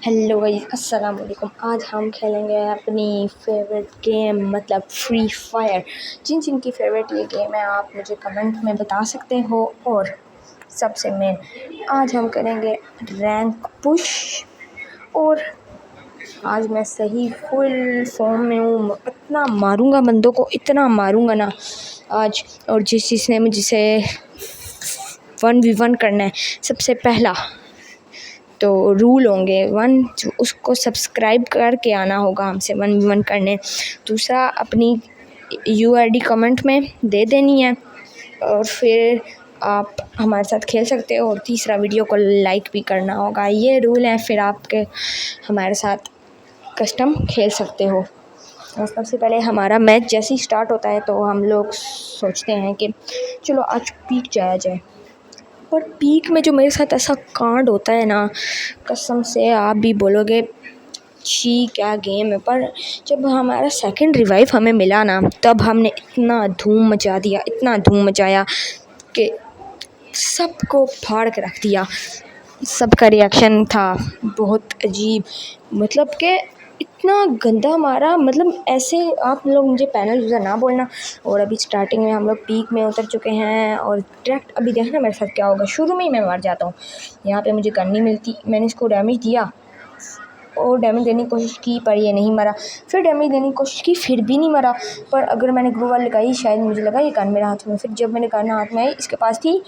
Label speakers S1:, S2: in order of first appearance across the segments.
S1: Hello guys, अस्सलाम वालेकुम। आज हम खेलेंगे अपनी फेवरेट गेम मतलब फ्री फायर। जिन जिन की फेवरेट ये गेम है आप मुझे कमेंट में बता सकते हो। और सबसे मेन आज हम करेंगे रैंक पुश। और आज मैं सही फुल फॉर्म में हूँ, इतना मारूंगा बंदों को, इतना मारूंगा ना आज। और जिसने मुझसे 1v1 करना है सबसे पहला तो रूल होंगे वन, उसको सब्सक्राइब करके आना होगा हमसे 1v1 करने। दूसरा अपनी यूआईडी कमेंट में दे देनी है और फिर आप हमारे साथ खेल सकते हो। और तीसरा वीडियो को लाइक भी करना होगा। ये रूल है, फिर आपके हमारे साथ कस्टम खेल सकते हो। और सबसे पहले हमारा मैच जैसे ही स्टार्ट होता है तो हम लोग सोचते हैं कि चलो आज पीक जाया जाए। और पीक में जो मेरे साथ ऐसा कांड होता है ना, कसम से आप भी बोलोगे छी क्या गेम है। पर जब हमारा सेकंड रिवाइव हमें मिला ना, तब हमने इतना धूम मचा दिया, इतना धूम मचाया कि सबको फाड़ के रख दिया। सबका रिएक्शन था बहुत अजीब, मतलब कि इतना गंदा मारा। मतलब ऐसे आप लोग मुझे पैनल यूज़र ना बोलना। और अभी स्टार्टिंग में हम लोग पीक में उतर चुके हैं और डायरेक्ट अभी देखना मेरे साथ क्या होगा। शुरू में ही मैं मर जाता हूँ। यहाँ पे मुझे गन नहीं मिलती, मैंने इसको डैमेज दिया और डैमेज देने की कोशिश की पर ये नहीं मरा। फिर डैमेज देने की कोशिश की फिर भी नहीं मरा। पर अगर मैंने ग्लू वाल लगाई शायद मुझे लगा ये गन मेरे हाथ में। फिर जब मैंने गन हाथ में आई, इसके पास थी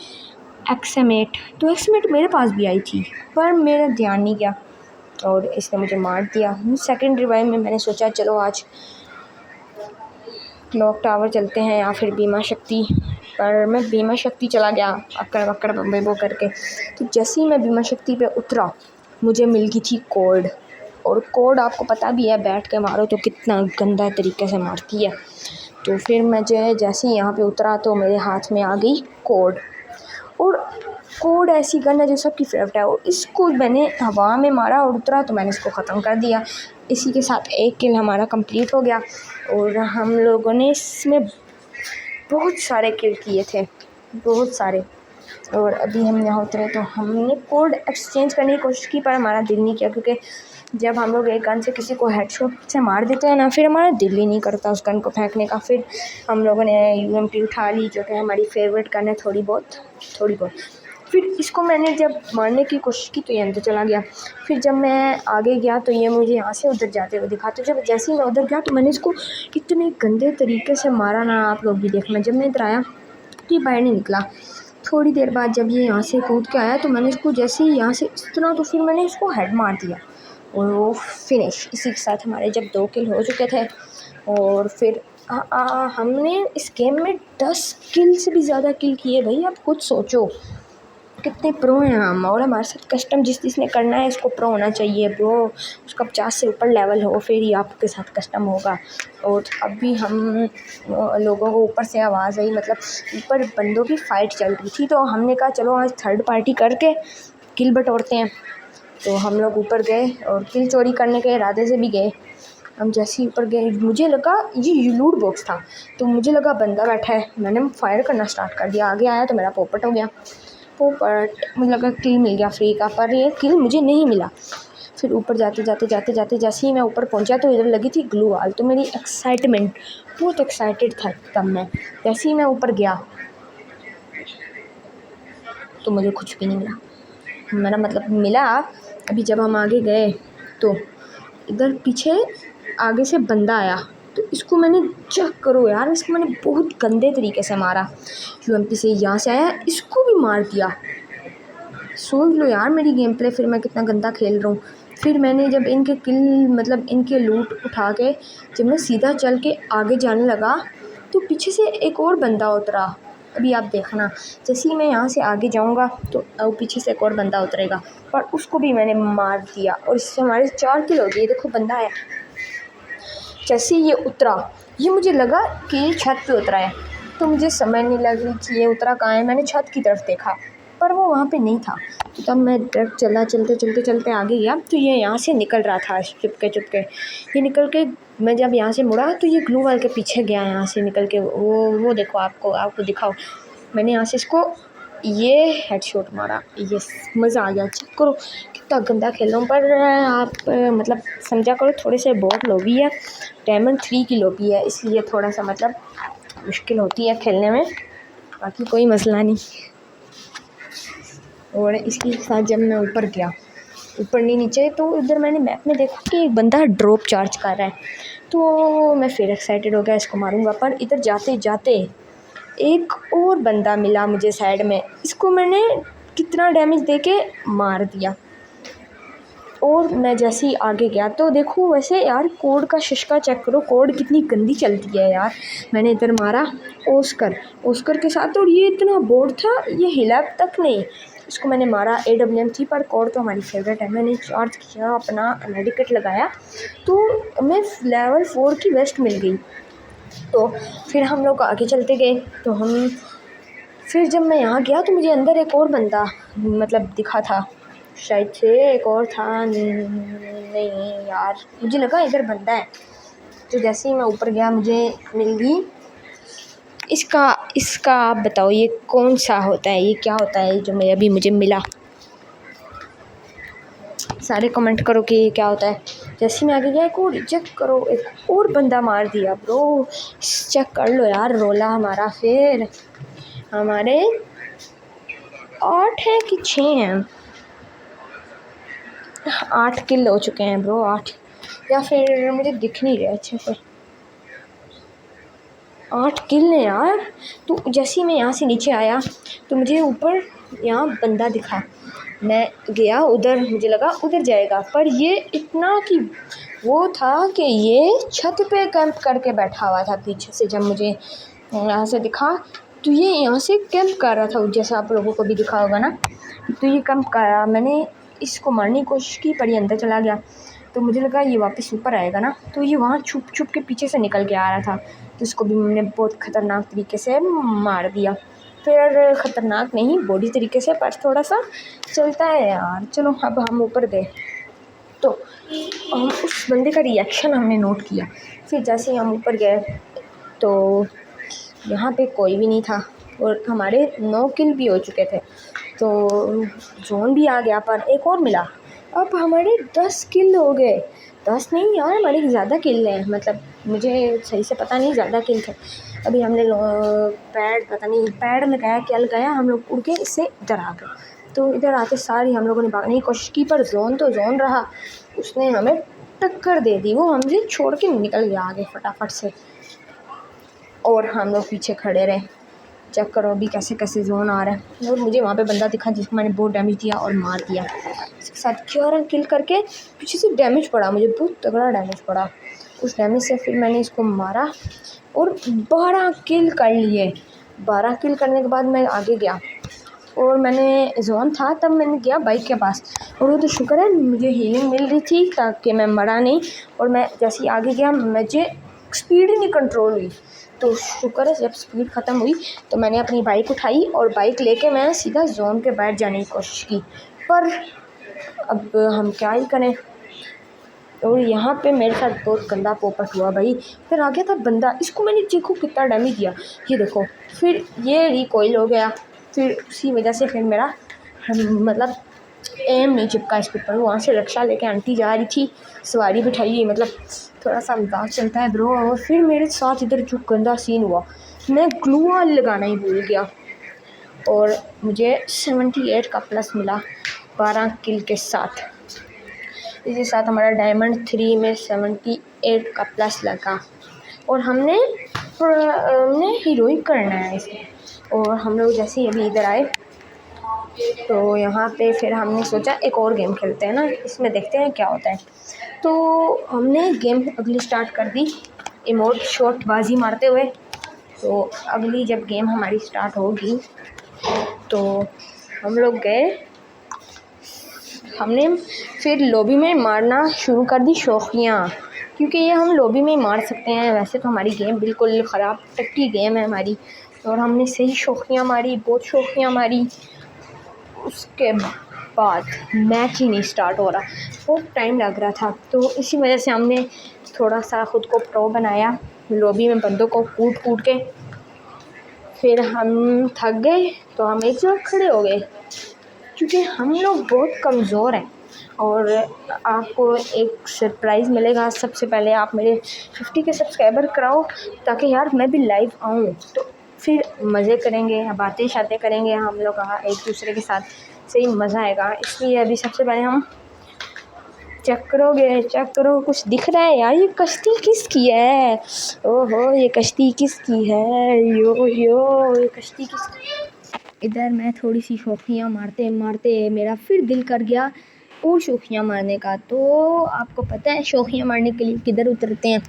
S1: एक्समेट, तो एक्समेट मेरे पास भी आई थी पर मेरा ध्यान नहीं गया और इसने मुझे मार दिया। सेकंड रिवाइव में मैंने सोचा चलो आज क्लॉक टावर चलते हैं या फिर बीमा शक्ति। पर मैं बीमा शक्ति चला गया अक्कड़ वक्कड़ बम्बे बो करके। तो जैसे ही मैं बीमा शक्ति पे उतरा मुझे मिल गई थी कोड। और कोड आपको पता भी है, बैठ के मारो तो कितना गंदा तरीके से मारती है। तो फिर मुझे जैसे ही यहाँ पे उतरा तो मेरे हाथ में आ गई कोड। और कोड ऐसी गन है जो सबकी फेवरेट है। और इसको मैंने हवा में मारा और उतरा तो मैंने इसको ख़त्म कर दिया। इसी के साथ एक किल हमारा कंप्लीट हो गया। और हम लोगों ने इसमें बहुत सारे किल किए थे, बहुत सारे। और अभी हम यहाँ उतरे तो हमने कोड एक्सचेंज करने की कोशिश की पर हमारा दिल नहीं किया, क्योंकि जब हम लोग एक गन से किसी को हेडशॉट से मार देते हैं ना, फिर हमारा दिल ही नहीं करता उस गन को फेंकने का। फिर हम लोगों ने यूएमपी उठा ली, जो कि हमारी फेवरेट गन है थोड़ी बहुत। फिर इसको मैंने जब मारने की कोशिश की तो ये अंदर चला गया। फिर जब मैं आगे गया तो ये मुझे यहाँ से उधर जाते हुए दिखा। तो जब जैसे ही मैं उधर गया तो मैंने इसको इतने गंदे तरीके से मारा ना, आप लोग भी देखना। जब मैं इधर आया तो ये बाहर नहीं निकला। थोड़ी देर बाद जब ये यहाँ से कूद के आया तो मैंने इसको जैसे ही यहाँ से इतना, तो फिर मैंने इसको हेड मार दिया और वो फिनिश। इसी के साथ हमारे जब 2 किल हो चुके थे और फिर हमने इस गेम में 10 किल से भी ज़्यादा किल किए। भाई आप खुद सोचो कितने प्रो हैं हम। और हमारे साथ कस्टम जिसने करना है इसको प्रो होना चाहिए ब्रो, उसका 50 से ऊपर लेवल हो फिर ही आपके साथ कस्टम होगा। और अभी हम लोगों को ऊपर से आवाज़ आई, मतलब ऊपर बंदों की फ़ाइट चल रही थी। तो हमने कहा चलो आज थर्ड पार्टी करके किल बटोरते हैं। तो हम लोग ऊपर गए और किल चोरी करने के इरादे से भी गए। हम जैसे ही ऊपर गए मुझे लगा ये लूट बॉक्स था, तो मुझे लगा बंदा बैठा है। मैंने फायर करना स्टार्ट कर दिया, आगे आया तो मेरा पोपट हो गया। पोपट मुझे लगा किल मिल गया फ्री का, पर ये किल मुझे नहीं मिला। फिर ऊपर जाते जाते जैसे ही मैं ऊपर पहुंचा तो इधर लगी थी ग्लू वाल। तो मेरी एक्साइटमेंट, बहुत एक्साइटेड था तब मैं। जैसे ही मैं ऊपर गया तो मुझे कुछ भी नहीं मिला। मेरा मतलब मिला अभी जब हम आगे गए तो इधर पीछे आगे से बंदा आया। तो इसको मैंने, चेक करो यार, इसको मैंने बहुत गंदे तरीके से मारा। यूएमपी से यहाँ से आया, इसको भी मार दिया। सोच लो यार मेरी गेम प्ले फिर मैं कितना गंदा खेल रहा हूँ। फिर मैंने जब इनके किल मतलब इनके लूट उठा के जब मैं सीधा चल के आगे जाने लगा तो पीछे से एक और बंदा उतरा। अभी आप देखना जैसे ही मैं यहाँ से आगे जाऊँगा तो पीछे से एक और बंदा उतरेगा, पर उसको भी मैंने मार दिया और इससे हमारे 4 किल हो गए। देखो बंदा आया, जैसे ये उतरा ये मुझे लगा कि ये छत पे उतरा है, तो मुझे समझ नहीं लग रही कि ये उतरा कहाँ है। मैंने छत की तरफ देखा पर वो वहाँ पे नहीं था। तो तब मैं डायरेक्ट चलते आगे गया तो ये यहाँ से निकल रहा था चुपके। ये निकल के मैं जब यहाँ से मुड़ा तो ये ग्लू वाल के पीछे गया, यहाँ से निकल के। वो देखो, आपको दिखाओ। मैंने यहाँ से इसको ये हेडशॉट मारा। यस, मज़ा आ गया। चेक करो कितना गंदा खेल रहा हूँ, पर आप मतलब समझा करो थोड़े से बहुत लॉबी है, डायमंड 3 की लॉबी है, इसलिए थोड़ा सा मतलब मुश्किल होती है खेलने में, बाकी कोई मसला नहीं। और इसके साथ जब मैं ऊपर गया, ऊपर नहीं नीचे, तो इधर मैंने मैप में देखा कि एक बंदा ड्रॉप चार्ज कर रहा है, तो मैं फिर एक्साइटेड हो गया, इसको मारूंगा। पर इधर जाते जाते एक और बंदा मिला मुझे साइड में, इसको मैंने कितना डैमेज देके मार दिया। और मैं जैसे ही आगे गया तो देखो वैसे यार कोड का शिशका चेक करो, कोड कितनी गंदी चलती है यार। मैंने इधर मारा ओस्कर के साथ, और ये इतना बोर्ड था, ये हिला तक नहीं। इसको मैंने मारा, AWM थी, पर कोड तो हमारी फेवरेट है। मैंने चार्ज किया, अपना मेडिकेट लगाया, तो मैं लेवल 4 की वेस्ट मिल गई। तो फिर हम लोग आगे चलते गए, तो फिर जब मैं यहाँ गया तो मुझे अंदर एक और बंदा मतलब दिखा था, शायद से एक और था, नहीं यार मुझे लगा इधर बंदा है। तो जैसे ही मैं ऊपर गया मुझे मिल गई इसका आप बताओ ये कौन सा होता है, ये क्या होता है जो अभी मुझे मिला? सारे कमेंट करो कि ये क्या होता है। जैसे मैं आगे गया एक और चेक करो, एक और बंदा मार दिया ब्रो। चेक कर लो यार, रोला हमारा फिर हमारे 8 है कि 6 हैं, 8 किल हो चुके हैं ब्रो, 8 या फिर मुझे दिख नहीं रहा अच्छे से, 8 किल हैं यार। तो जैसे ही मैं यहाँ से नीचे आया तो मुझे ऊपर यहाँ बंदा दिखा, मैं गया उधर, मुझे लगा उधर जाएगा, पर ये इतना कि वो था कि ये छत पे कैंप करके बैठा हुआ था पीछे से। जब मुझे यहाँ से दिखा तो ये यहाँ से कैंप कर रहा था, जैसा आप लोगों को भी दिखा होगा ना, तो ये कैंप कर रहा। मैंने इसको मारने की कोशिश की पर ये अंदर चला गया, तो मुझे लगा ये वापस ऊपर आएगा ना, तो ये वहाँ छुप छुप के पीछे से निकल के आ रहा था, तो इसको भी मैंने बहुत ख़तरनाक तरीके से मार दिया। फिर ख़तरनाक नहीं, बॉडी तरीके से, पर थोड़ा सा चलता है यार। चलो अब हम ऊपर गए तो हम उस बंदे का रिएक्शन हमने नोट किया। फिर जैसे ही हम ऊपर गए तो यहाँ पे कोई भी नहीं था, और हमारे 9 किल भी हो चुके थे, तो जोन भी आ गया, पर एक और मिला। अब हमारे 10 किल हो गए, 10 नहीं यार, हमारे ज़्यादा किल हैं, मतलब मुझे सही से पता नहीं, ज़्यादा किल थे। अभी हमने पैड, पता नहीं पैड लगाया क्या लगाया, हम लोग उड़ के इससे इधर आ गए। तो इधर आते सारी हम लोगों ने भागने की कोशिश की, पर जोन तो जोन रहा, उसने हमें टक्कर दे दी, वो हमसे छोड़ के निकल गया आगे फटाफट से, और हम लोग पीछे खड़े रहे। चेक करो अभी कैसे कैसे जोन आ रहा है। और मुझे वहाँ पे बंदा दिखा जिसको मैंने बहुत डैमेज दिया और मार दिया, इसके साथ 11 किल करके। पीछे से डैमेज पड़ा, मुझे बहुत तगड़ा डैमेज पड़ा। उस डैमेज से फिर मैंने इसको मारा और 12 किल कर लिए। 12 किल करने के बाद मैं आगे गया, और मैंने जोन था तब मैंने गया बाइक के पास, और वो तो शुक्र है मुझे हीलिंग मिल रही थी ताकि मैं मरा नहीं। और मैं जैसे ही आगे गया मुझे स्पीड ही नहीं कंट्रोल हुई, तो शुक्र है जब स्पीड ख़त्म हुई तो मैंने अपनी बाइक उठाई और बाइक लेके मैं सीधा जोन के बाहर जाने की कोशिश की, पर अब हम क्या ही करें। और यहाँ पे मेरे साथ बहुत गंदा पोपट हुआ भाई। फिर आ गया था बंदा, इसको मैंने देखो कितना डैमेज दिया, ये देखो, फिर ये रिकॉइल हो गया। फिर उसी वजह से फिर मेरा मतलब एम नहीं चिपका इसके ऊपर। वहाँ से रक्षा लेके आंटी जा रही थी, सवारी बिठाई, मतलब थोड़ा सा मजाक चलता है ब्रो। और फिर मेरे साथ इधर जो गंदा सीन हुआ, मैं ग्लू वॉल लगाना ही भूल गया, और मुझे 78 का प्लस मिला 12 किल के साथ। इसके साथ हमारा डायमंड 3 में 78 का प्लस लगा, और हमने हीरोइक करना है इसमें। और हम लोग जैसे ही अभी इधर आए तो यहाँ पे फिर हमने सोचा एक और गेम खेलते हैं ना, इसमें देखते हैं क्या होता है। तो हमने गेम अगली स्टार्ट कर दी, इमोट शॉट बाजी मारते हुए। तो अगली जब गेम हमारी स्टार्ट होगी तो हम लोग गए, हमने फिर लॉबी में मारना शुरू कर दी शौकियाँ, क्योंकि ये हम लॉबी में ही मार सकते हैं। वैसे तो हमारी गेम बिल्कुल ख़राब टट्टी गेम है हमारी, और हमने सही शौकियाँ मारी, बहुत शौकियाँ मारी। उसके बाद मैच ही नहीं स्टार्ट हो रहा, बहुत टाइम लग रहा था। तो इसी वजह से हमने थोड़ा सा ख़ुद को प्रो बनाया, लॉबी में बंदों को कूट कूट के। फिर हम थक गए तो हम एक जगह खड़े हो गए, क्योंकि हम लोग बहुत कमज़ोर हैं। और आपको एक सरप्राइज़ मिलेगा। सबसे पहले आप मेरे 50 के सब्सक्राइबर कराओ, ताकि यार मैं भी लाइव आऊँ, तो फिर मज़े करेंगे, बातें शातें करेंगे हम लोग एक दूसरे के साथ, सही मज़ा आएगा। इसलिए अभी सबसे पहले हम चेक करो कुछ दिख रहा है यार। ये कश्ती किसकी है? ओहो, ये कश्ती किसकी है? यो ये कश्ती किसकी? इधर मैं थोड़ी सी शौकियाँ मारते मारते मेरा फिर दिल कर गया और शौकियाँ मारने का। तो आपको पता है शौकियाँ मारने के लिए किधर उतरते हैं?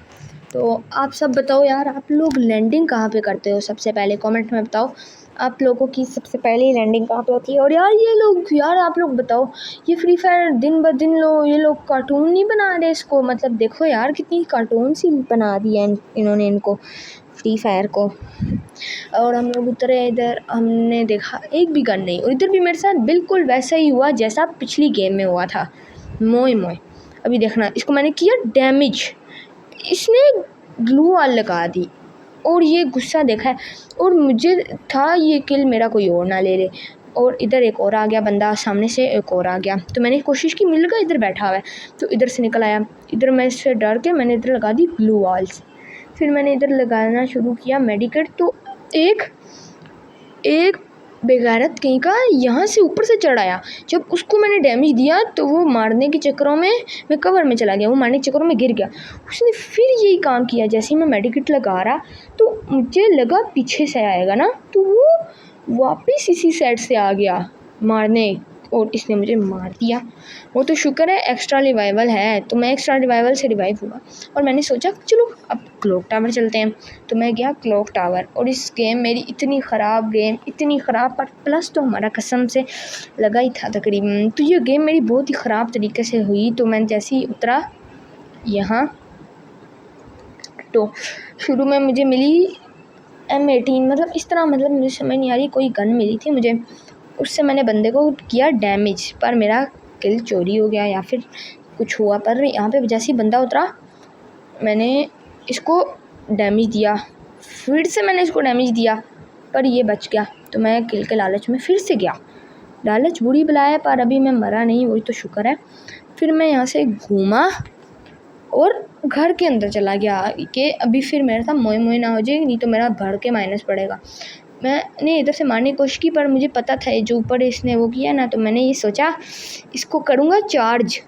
S1: तो आप सब बताओ यार, आप लोग लैंडिंग कहाँ पे करते हो? सबसे पहले कमेंट में बताओ आप लोगों की सबसे पहले लैंडिंग कहाँ पे होती है। और यार आप लोग बताओ, ये फ्री फायर दिन ब दिन ये लोग कार्टून नहीं बना रहे इसको? मतलब देखो यार, कितनी कार्टून सी बना दी है इन्होंने इनको, फ्री फायर को। और हम लोग उतरे इधर, हमने देखा एक भी गन नहीं। और इधर भी मेरे साथ बिल्कुल वैसा ही हुआ जैसा पिछली गेम में हुआ था। मोए अभी देखना, इसको मैंने किया डैमेज, इसने ग्लू वॉल लगा दी और ये गुस्सा देखा है। और मुझे था ये किल मेरा कोई और ना ले ले। और इधर एक और आ गया बंदा, सामने से एक और आ गया, तो मैंने कोशिश की, मिल गया, इधर बैठा हुआ है तो इधर से निकल आया। इधर मैं इससे डर के मैंने इधर लगा दी ग्लू वॉल्स। फिर मैंने इधर लगाना शुरू किया मेडिकेट, तो एक बेगैरत कहीं का यहाँ से ऊपर से चढ़ आया। जब उसको मैंने डैमेज दिया तो वो मारने के चक्करों में मैं कवर में चला गया, वो मारने के चक्करों में गिर गया। उसने फिर यही काम किया, जैसे ही मैं मेडिकेट लगा रहा तो मुझे लगा पीछे से आएगा ना, तो वो वापस इसी साइड से आ गया मारने, और इसने मुझे मार दिया। वो तो शुक्र है एक्स्ट्रा रिवाइवल है, तो मैं एक्स्ट्रा रिवाइवल से रिवाइव हुआ। और मैंने सोचा चलो अब क्लॉक टावर चलते हैं, तो मैं गया क्लॉक टावर। और इस गेम मेरी इतनी ख़राब गेम, इतनी ख़राब, पर प्लस तो हमारा कसम से लगा ही था तकरीबन। तो ये गेम मेरी बहुत ही ख़राब तरीके से हुई। तो मैं जैसे ही उतरा यहाँ, तो शुरू में मुझे मिली M18, मतलब इस तरह, मतलब मुझे समझ नहीं आ रही, कोई गन मिली थी मुझे, उससे मैंने बंदे को किया डैमेज, पर मेरा किल चोरी हो गया या फिर कुछ हुआ। पर यहाँ पे जैसे ही बंदा उतरा मैंने इसको डैमेज दिया, फिर से मैंने इसको डैमेज दिया, पर ये बच गया। तो मैं किल के लालच में फिर से गया। लालच बुरी बला है, पर अभी मैं मरा नहीं, वही तो शुक्र है। फिर मैं यहाँ से घूमा और घर के अंदर चला गया कि अभी फिर मेरे साथ मोए ना हो जाए, नहीं तो मेरा भर के माइनस पड़ेगा। मैंने इधर से मारने की कोशिश की, पर मुझे पता था जो ऊपर इसने वो किया ना, तो मैंने ये सोचा इसको करूँगा चार्ज।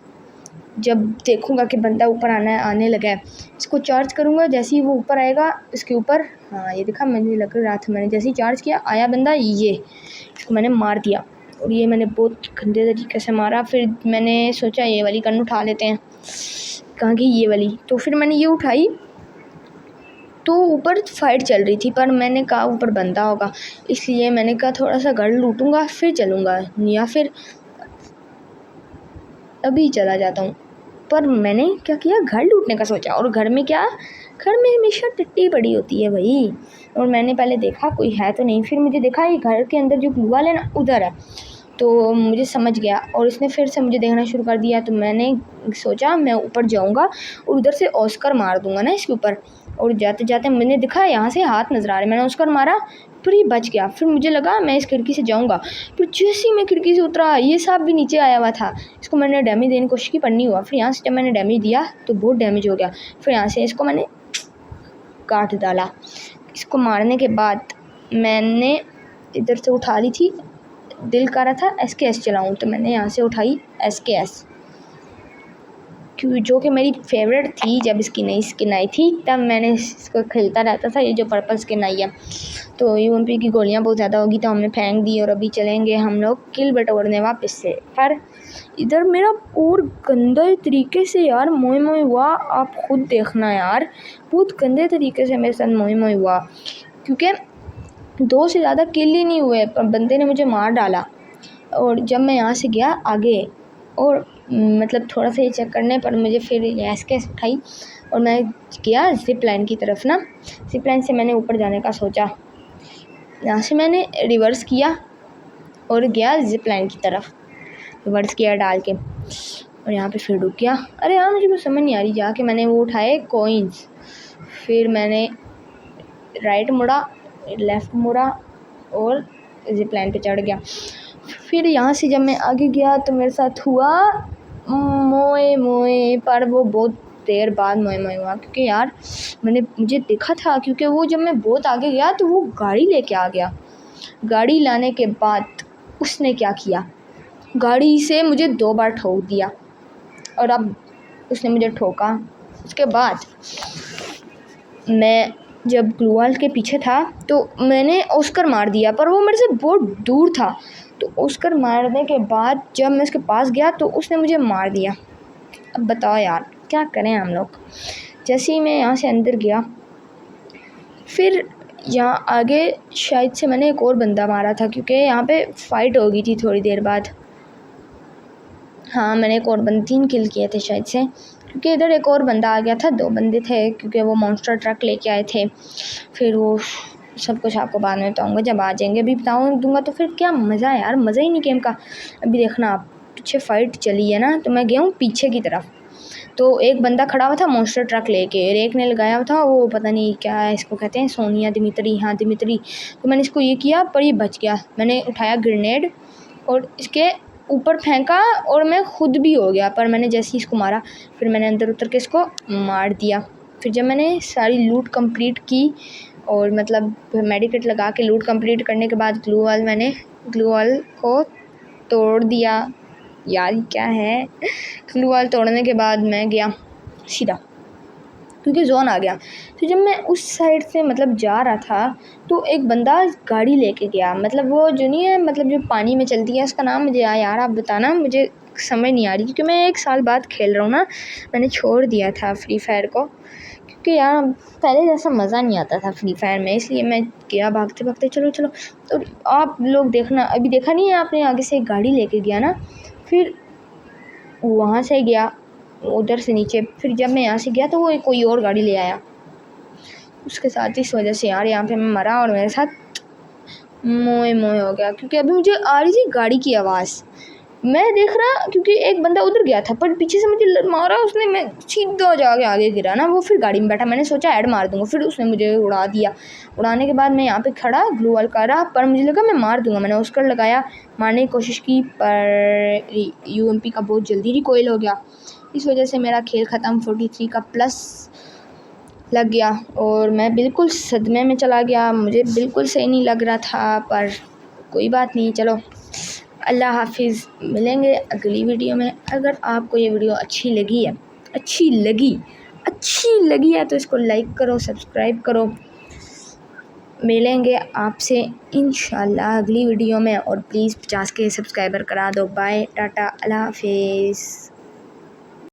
S1: जब देखूँगा कि बंदा ऊपर आने लगा है, इसको चार्ज करूँगा। जैसे ही वो ऊपर आएगा इसके ऊपर, हाँ ये देखा, मुझे लग रहा था, मैंने जैसे ही चार्ज किया आया बंदा, ये इसको मैंने मार दिया। और ये मैंने बहुत गंदे तरीके से मारा। फिर मैंने सोचा ये वाली गन उठा लेते हैं, कहाँ गई ये वाली, तो फिर मैंने ये उठाई। तो ऊपर फाइट चल रही थी, पर मैंने कहा ऊपर बंदा होगा, इसलिए मैंने कहा थोड़ा सा घर लूटूंगा फिर चलूँगा, या फिर अभी चला जाता हूँ। पर मैंने क्या किया, घर लूटने का सोचा। और घर में क्या, घर में हमेशा टट्टी पड़ी होती है भाई। और मैंने पहले देखा कोई है तो नहीं, फिर मुझे देखा ये घर के अंदर जो ग्लू वाल है ना, उधर है, तो मुझे समझ गया। और इसने फिर से मुझे देखना शुरू कर दिया, तो मैंने सोचा मैं ऊपर जाऊंगा और उधर से ऑस्कर मार दूंगा ना इसके ऊपर। और जाते जाते मैंने देखा यहाँ से हाथ नज़र आ रहे, मैंने ऑस्कर मारा, फिर ये बच गया। फिर मुझे लगा मैं इस खिड़की से जाऊंगा, फिर जैसे ही मैं खिड़की से उतरा ये सांप भी नीचे आया हुआ था। इसको मैंने डैमेज देने की कोशिश की, पर नहीं हुआ। फिर यहाँ से जब मैंने डैमेज दिया तो बहुत डैमेज हो गया। फिर यहाँ से इसको मैंने काट डाला। इसको मारने के बाद मैंने इधर से उठा ली थी, दिल कर रहा था SKS चलाऊँ, तो मैंने यहाँ से उठाई SKS, क्यों, जो कि मेरी फेवरेट थी। जब इसकी नई स्किन आई थी तब मैंने इसको खेलता रहता था, ये जो पर्पल स्किन आई है। तो UMP की गोलियाँ बहुत ज़्यादा होगी तो हमने फेंक दी, और अभी चलेंगे हम लोग किल बटोरने वापस से। पर इधर मेरा और गंदे तरीके से यार मोए हुआ, आप खुद देखना यार, बहुत गंदे तरीके से मेरे साथ मोए हुआ, क्योंकि 2 से ज़्यादा किल ही नहीं हुए, पर बंदे ने मुझे मार डाला। और जब मैं यहाँ से गया आगे, और मतलब थोड़ा सा ये चेक करने पर मुझे फिर SKS उठाई और मैं गया ज़िप लाइन की तरफ ना। ज़िप लाइन से मैंने ऊपर जाने का सोचा, यहाँ से मैंने रिवर्स किया और गया ज़िप लाइन की तरफ, रिवर्स किया डाल के, और यहाँ पे फिर रुक गया। अरे यार मुझे कुछ समझ नहीं आ रही, जाके मैंने वो उठाए कॉइन्स, फिर मैंने राइट मुड़ा लेफ़्ट मुड़ा और ज़िप लाइन पे चढ़ गया। फिर यहाँ से जब मैं आगे गया तो मेरे साथ हुआ मोए मोए, पर वो बहुत देर बाद मोए मोए हुआ, क्योंकि यार मुझे देखा था, क्योंकि वो जब मैं बहुत आगे गया तो वो गाड़ी लेके आ गया। गाड़ी लाने के बाद उसने क्या किया, गाड़ी से मुझे 2 बार ठोक दिया। और अब उसने मुझे ठोका, उसके बाद मैं जब ग्लू वॉल के पीछे था तो मैंने ऑस्कर मार दिया, पर वो मेरे से बहुत दूर था। तो ऑस्कर मारने के बाद जब मैं उसके पास गया तो उसने मुझे मार दिया। अब बताओ यार क्या करें हम लोग। जैसे ही मैं यहाँ से अंदर गया, फिर यहाँ आगे शायद से मैंने एक और बंदा मारा था, क्योंकि यहाँ पे फ़ाइट हो गई थी थोड़ी देर बाद। हाँ, मैंने एक और 3 किल किए थे शायद से, क्योंकि इधर एक और बंदा आ गया था। 2 बंदे थे, क्योंकि वो मॉन्स्टर ट्रक लेके आए थे। फिर वो सब कुछ आपको बाद में बताऊँगा जब आ जाएंगे। अभी दूंगा तो फिर क्या मज़ा है यार, मज़ा ही नहीं गेम का। अभी देखना आप, पीछे फ़ाइट चली है ना, तो मैं गया हूँ पीछे की तरफ। तो एक बंदा खड़ा हुआ था मॉन्स्टर ट्रक लेके, और एक ने लगाया हुआ था वो पता नहीं क्या है इसको कहते हैं, सोनिया दिमित्री, हाँ दिमित्री। तो मैंने इसको ये किया, पर ये बच गया। मैंने उठाया ग्रेनेड और इसके ऊपर फेंका और मैं खुद भी हो गया, पर मैंने जैसे ही इसको मारा फिर मैंने अंदर उतर के इसको मार दिया। फिर जब मैंने सारी लूट कंप्लीट की और मतलब मेडिकेट लगा के लूट कंप्लीट करने के बाद मैंने ग्लू वॉल को तोड़ दिया। यार क्या है, ग्लू वॉल तोड़ने के बाद मैं गया सीधा, क्योंकि जोन आ गया। तो जब मैं उस साइड से मतलब जा रहा था तो एक बंदा गाड़ी लेके गया, मतलब वो जो नहीं है, मतलब जो पानी में चलती है, उसका नाम मुझे यार आप बताना, मुझे समझ नहीं आ रही, क्योंकि मैं 1 साल बाद खेल रहा हूँ ना। मैंने छोड़ दिया था फ्री फायर को, क्योंकि यार पहले जैसा मज़ा नहीं आता था फ्री फायर में, इसलिए मैं गया भागते भागते चलो। तो आप लोग देखना, अभी देखा नहीं है आपने, आगे से एक गाड़ी लेके गया ना, फिर वहाँ से गया उधर से नीचे। फिर जब मैं यहाँ से गया तो वो कोई और गाड़ी ले आया उसके साथ। इस वजह से यार यहाँ पे मैं मरा और मेरे साथ मोए मोए हो गया, क्योंकि अभी मुझे आ रही थी गाड़ी की आवाज़। मैं देख रहा, क्योंकि एक बंदा उधर गया था पर पीछे से मुझे मारा उसने, मैं सीधा जाके आगे गिरा ना, वो फिर गाड़ी में बैठा। मैंने सोचा ऐड मार दूंगा, फिर उसने मुझे उड़ा दिया। उड़ाने के बाद मैं यहाँ पे खड़ा ग्लू वॉल कर रहा, पर मुझे लगा मैं मार दूंगा। मैंने ऑस्कर लगाया, मारने की कोशिश की, पर UMP का बहुत जल्दी रिकॉइल हो गया। इस वजह से मेरा खेल ख़त्म। 43 का प्लस लग गया और मैं बिल्कुल सदमे में चला गया। मुझे बिल्कुल सही नहीं लग रहा था, पर कोई बात नहीं, चलो अल्लाह हाफिज़। मिलेंगे अगली वीडियो में। अगर आपको ये वीडियो अच्छी लगी है तो इसको लाइक करो, सब्सक्राइब करो। मिलेंगे आपसे इंशाल्लाह अगली वीडियो में, और प्लीज़ 50 के सब्सक्राइबर करा दो। बाय, टाटा, अल्लाह हाफिज़।